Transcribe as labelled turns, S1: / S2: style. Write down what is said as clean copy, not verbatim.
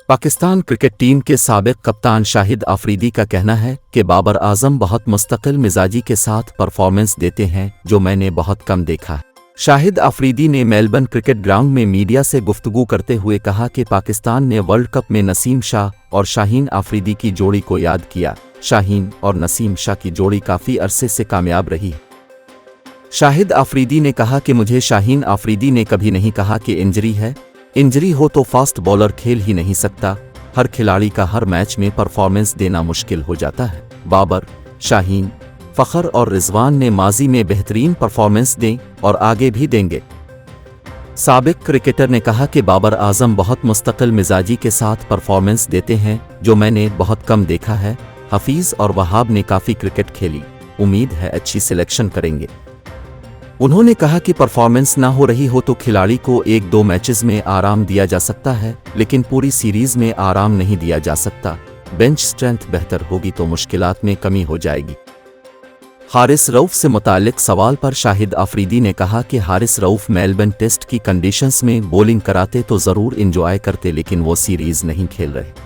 S1: Pakistan cricket team के साबिक कप्तान शाहिद अफरीदी का कहना है कि बाबर आजम बहुत मुस्तकिल मिजाजी के साथ परफॉर्मेंस देते हैं जो मैंने बहुत कम देखा है। शाहिद अफरीदी ने मेलबर्न क्रिकेट ग्राउंड में मीडिया से गुफ्तगू करते हुए कहा कि पाकिस्तान ने वर्ल्ड कप में नसीम शाह और शाहीन अफरीदी की जोड़ी को याद किया। शाहीन और नसीम शाह की जोड़ी काफ़ी अरसे से कामयाब रही है। शाहिद अफरीदी ने कहा कि मुझे शाहीन अफरीदी ने कभी नहीं कहा कि इंजरी है। इंजरी हो तो फास्ट बॉलर खेल ही नहीं सकता। हर खिलाड़ी का हर मैच में परफॉर्मेंस देना मुश्किल हो जाता है। बाबर, शाहीन, फ़खर और रिजवान ने माजी में बेहतरीन परफॉर्मेंस दें और आगे भी देंगे। साबिक क्रिकेटर ने कहा कि बाबर आजम बहुत मुस्तकिल मिजाजी के साथ परफॉर्मेंस देते हैं जो मैंने बहुत कम देखा है। हफीज़ और वहाब ने काफ़ी क्रिकेट खेली, उम्मीद है अच्छी सिलेक्शन करेंगे। उन्होंने कहा कि परफॉर्मेंस ना हो रही हो तो खिलाड़ी को 1-2 मैचेस में आराम दिया जा सकता है, लेकिन पूरी सीरीज में आराम नहीं दिया जा सकता। बेंच स्ट्रेंथ बेहतर होगी तो मुश्किलात में कमी हो जाएगी। हारिस रऊफ से मुतालिक सवाल पर शाहिद अफरीदी ने कहा कि हारिस रऊफ मेलबर्न टेस्ट की कंडीशंस में बॉलिंग कराते तो ज़रूर इंजॉय करते, लेकिन वो सीरीज नहीं खेल रहे।